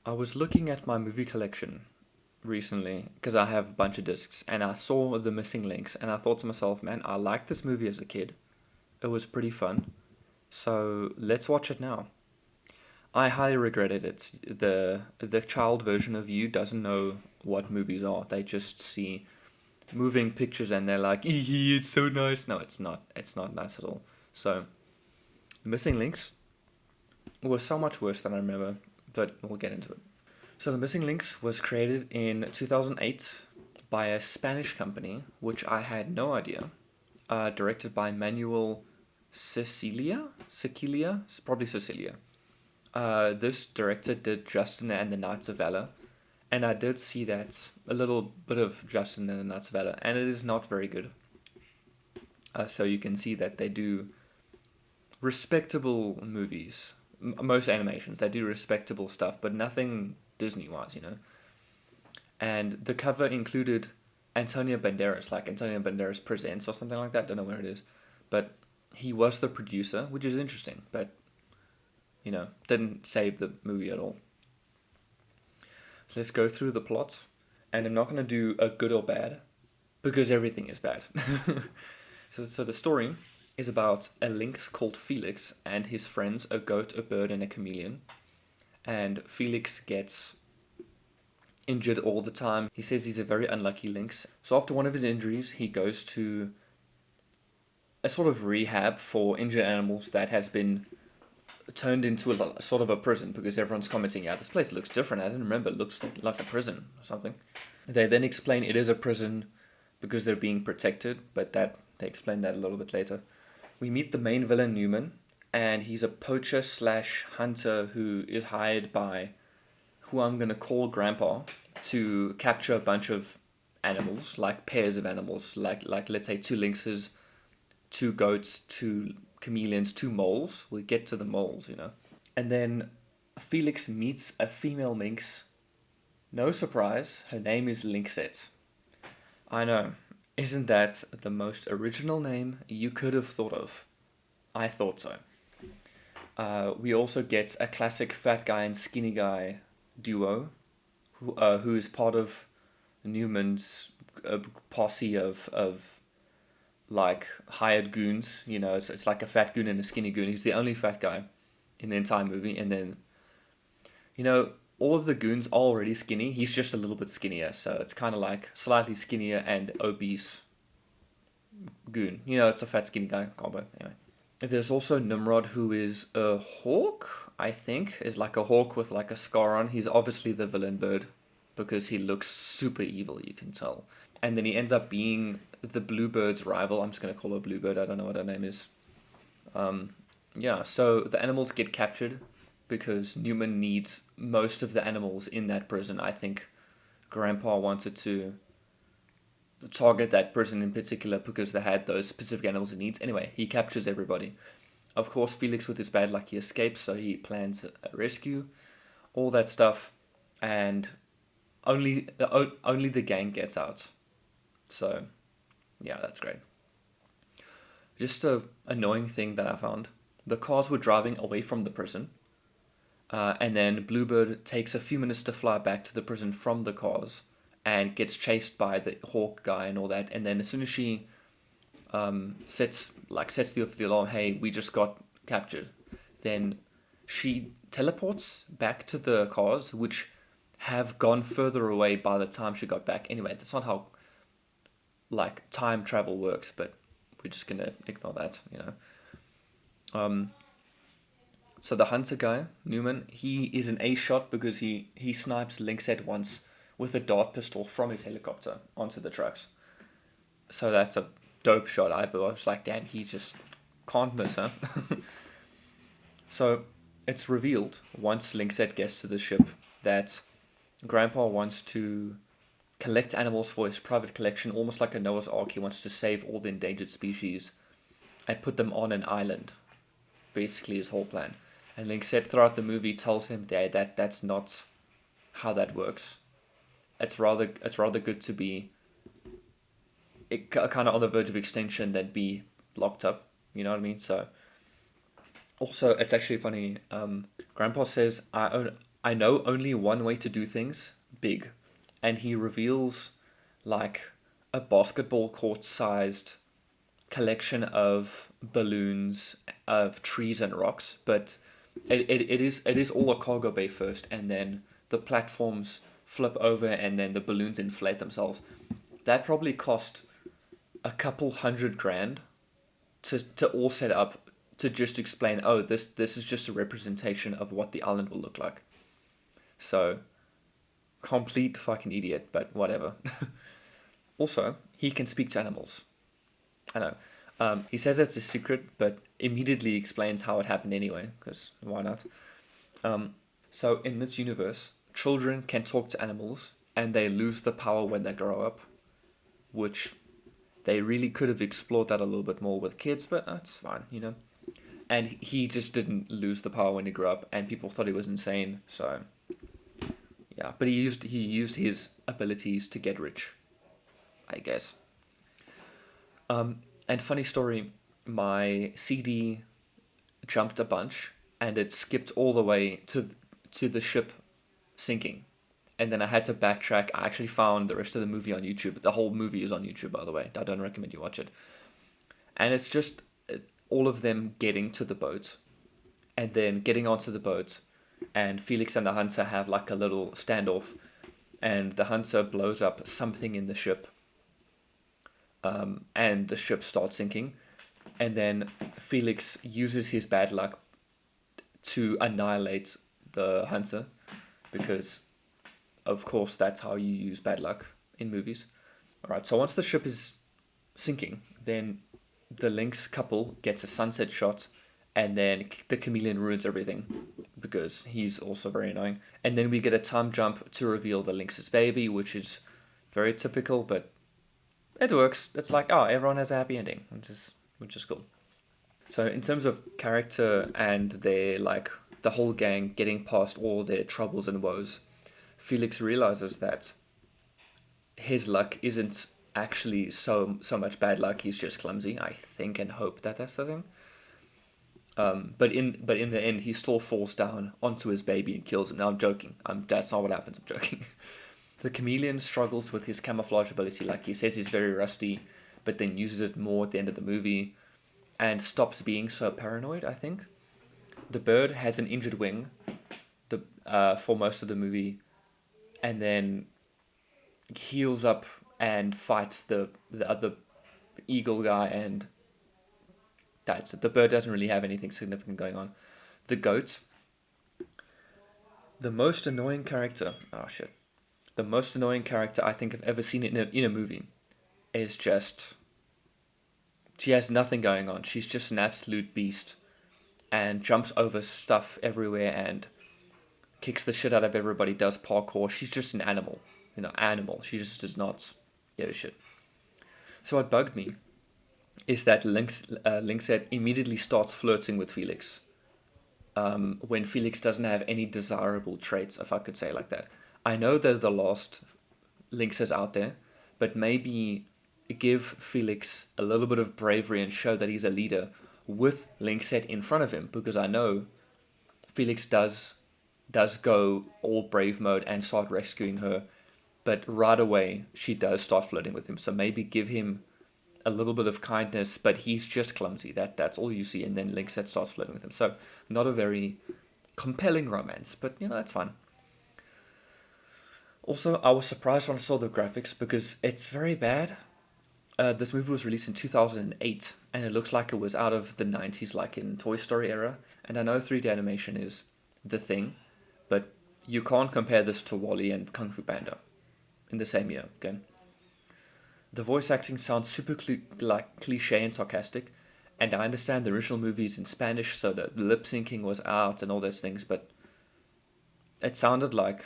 I was looking at my movie collection recently because I have a bunch of discs and I saw The Missing Links and I thought to myself, man, I liked this movie as a kid. It was pretty fun. So let's watch it now. I highly regretted it. The child version of you doesn't know what movies are. They just see moving pictures and they're like, "Ee, it's so nice." No, it's not. It's not nice at all. So, Missing Links was so much worse than I remember, but we'll get into it. So, The Missing Links was created in 2008 by a Spanish company, which I had no idea. Directed by Manuel Sicilia? It's probably Sicilia. This director did Justin and the Knights of Valor, and I did see that a little bit of Justin and the Knights of Valor, and it is not very good. So you can see that they do respectable movies. Most animations, they do respectable stuff, but nothing Disney-wise. And the cover included Antonio Banderas, like Antonio Banderas Presents or something like that. Don't know where it is, but he was the producer, which is interesting, but didn't save the movie at all. So let's go through the plot, and I'm not gonna do a good or bad because everything is bad. So the story is about a lynx called Felix and his friends, a goat, a bird, and a chameleon. And Felix gets injured all the time. He says he's a very unlucky lynx. So after one of his injuries, he goes to a sort of rehab for injured animals that has been turned into a sort of a prison because everyone's commenting, yeah, this place looks different. I didn't remember. It looks like a prison or something. They then explain it is a prison because they're being protected, but that they explain that a little bit later. We meet the main villain, Newman, and he's a poacher slash hunter who is hired by who I'm going to call Grandpa to capture a bunch of animals, like pairs of animals, like let's say two lynxes, two goats, two chameleons, two moles. We get to the moles. And then Felix meets a female lynx. No surprise, her name is Lynxette. I know. Isn't that the most original name you could have thought of? I thought so. We also get a classic fat guy and skinny guy duo, who is part of Newman's posse of like hired goons. It's like a fat goon and a skinny goon. He's the only fat guy in the entire movie, and then all of the goons are already skinny. He's just a little bit skinnier, so it's kind of like slightly skinnier and obese goon. It's a fat skinny guy combo. Anyway, there's also Nimrod, who is a hawk. I think is like a hawk with like a scar on. He's obviously the villain bird because he looks super evil. You can tell, and then he ends up being the bluebird's rival. I'm just gonna call her Bluebird. I don't know what her name is. Yeah. So the animals get captured because Newman needs most of the animals in that prison. I think Grandpa wanted to target that prison in particular because they had those specific animals he needs. Anyway, he captures everybody. Of course, Felix, with his bad luck, he escapes, so he plans a rescue, all that stuff, and only the gang gets out. So, yeah, that's great. Just a annoying thing that I found: the cars were driving away from the prison, and then Bluebird takes a few minutes to fly back to the prison from the cars and gets chased by the hawk guy and all that. And then as soon as she sets the alarm, hey, we just got captured, then she teleports back to the cars, which have gone further away by the time she got back. Anyway, that's not how like time travel works, but we're just gonna ignore that. So the hunter guy, Newman, he is an ace shot because he snipes Lynxette once with a dart pistol from his helicopter onto the trucks. So that's a dope shot. I was like, damn, he just can't miss, huh? So it's revealed once Lynxette gets to the ship that Grandpa wants to collect animals for his private collection, almost like a Noah's Ark. He wants to save all the endangered species and put them on an island. Basically, his whole plan. And Lynxette throughout the movie tells him that that's not how that works. It's rather good to be kind of on the verge of extinction than be locked up. You know what I mean? So also, it's actually funny. Grandpa says, I know only one way to do things big, and he reveals like a basketball court sized collection of balloons, of trees and rocks, but it is all a cargo bay first, and then the platforms flip over, and then the balloons inflate themselves. That probably cost a couple $100,000 to all set up to just explain. Oh, this is just a representation of what the island will look like. So complete fucking idiot, but whatever. Also, he can speak to animals. I know. He says it's a secret, but immediately explains how it happened anyway, because why not? So in this universe, children can talk to animals, and they lose the power when they grow up, which they really could have explored that a little bit more with kids, but that's fine, you know. And he just didn't lose the power when he grew up, and people thought he was insane. So yeah, but he used his abilities to get rich, I guess. And funny story, my CD jumped a bunch, and it skipped all the way to the ship sinking. And then I had to backtrack. I actually found the rest of the movie on YouTube. The whole movie is on YouTube, by the way. I don't recommend you watch it. And it's just all of them getting to the boat, and then getting onto the boat, and Felix and the hunter have like a little standoff, and the hunter blows up something in the ship, and the ship starts sinking, and then Felix uses his bad luck to annihilate the hunter, because of course that's how you use bad luck in movies. Alright, so once the ship is sinking, then the Lynx couple gets a sunset shot, and then the chameleon ruins everything because he's also very annoying. And then we get a time jump to reveal the Lynx's baby, which is very typical, but it works. It's like, oh, everyone has a happy ending, which is cool. So in terms of character and their like the whole gang getting past all their troubles and woes, Felix realizes that his luck isn't actually so much bad luck. He's just clumsy. I think and hope that that's the thing. But in the end, he still falls down onto his baby and kills him. Now I'm joking. That's not what happens. I'm joking. The chameleon struggles with his camouflage ability. Like he says, he's very rusty, but then uses it more at the end of the movie, and stops being so paranoid. I think the bird has an injured wing, for most of the movie, and then heals up and fights the other eagle guy, and that's it. The bird doesn't really have anything significant going on. The goat, the most annoying character. Oh shit. The most annoying character I think I've ever seen in a movie is just. She has nothing going on. She's just an absolute beast, and jumps over stuff everywhere and kicks the shit out of everybody. Does parkour. She's just an animal. Animal. She just does not give a shit. So what bugged me is that Lynxhead immediately starts flirting with Felix, when Felix doesn't have any desirable traits, if I could say it like that. I know they're the last Lynxes out there, but maybe give Felix a little bit of bravery and show that he's a leader with Lynxhead in front of him, because I know Felix does go all brave mode and start rescuing her, but right away she does start flirting with him. So maybe give him a little bit of kindness, but he's just clumsy. That's all you see, and then Lynxhead starts flirting with him. So not a very compelling romance, but it's fine. Also, I was surprised when I saw the graphics because it's very bad. This movie was released in 2008, and it looks like it was out of the 90s, like in Toy Story era. And I know 3D animation is the thing, but you can't compare this to WALL-E and Kung Fu Panda in the same year, okay? The voice acting sounds super cliche and sarcastic, and I understand the original movie is in Spanish, so the lip syncing was out and all those things, but it sounded like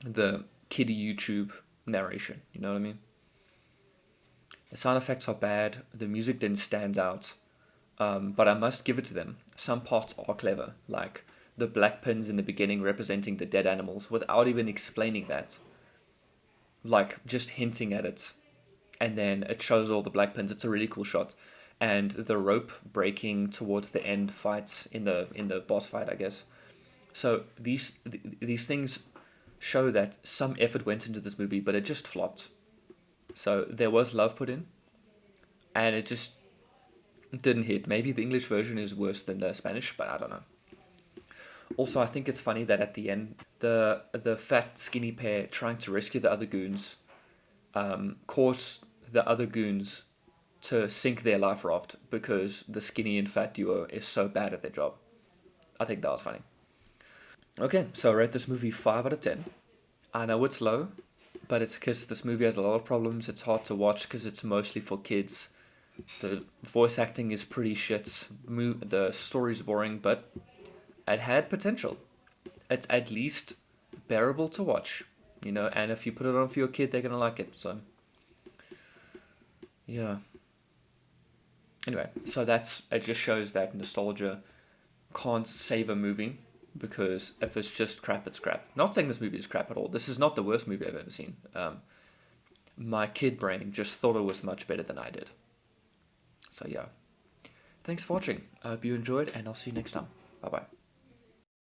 the kiddie YouTube narration, you know what I mean? The sound effects are bad, the music didn't stand out, but I must give it to them. Some parts are clever, like the black pins in the beginning representing the dead animals without even explaining that. Like, just hinting at it, and then it shows all the black pins. It's a really cool shot. And the rope breaking towards the end fight, in the boss fight, I guess, So these things show that some effort went into this movie, but it just flopped. So there was love put in, and it just didn't hit. Maybe the English version is worse than the Spanish, but I don't know. Also, I think it's funny that at the end, the fat skinny pair trying to rescue the other goons, caused the other goons to sink their life raft because the skinny and fat duo is so bad at their job. I think that was funny. Okay, so I rate this movie 5 out of 10. I know it's low, but it's because this movie has a lot of problems. It's hard to watch because it's mostly for kids. The voice acting is pretty shit. The story's boring, but it had potential. It's at least bearable to watch, and if you put it on for your kid, they're gonna like it. So, yeah. Anyway, so it just shows that nostalgia can't save a movie, because if it's just crap, it's crap. Not saying this movie is crap at all. This is not the worst movie I've ever seen. My kid brain just thought it was much better than I did. So yeah. Thanks for watching. I hope you enjoyed, and I'll see you next time. Bye bye.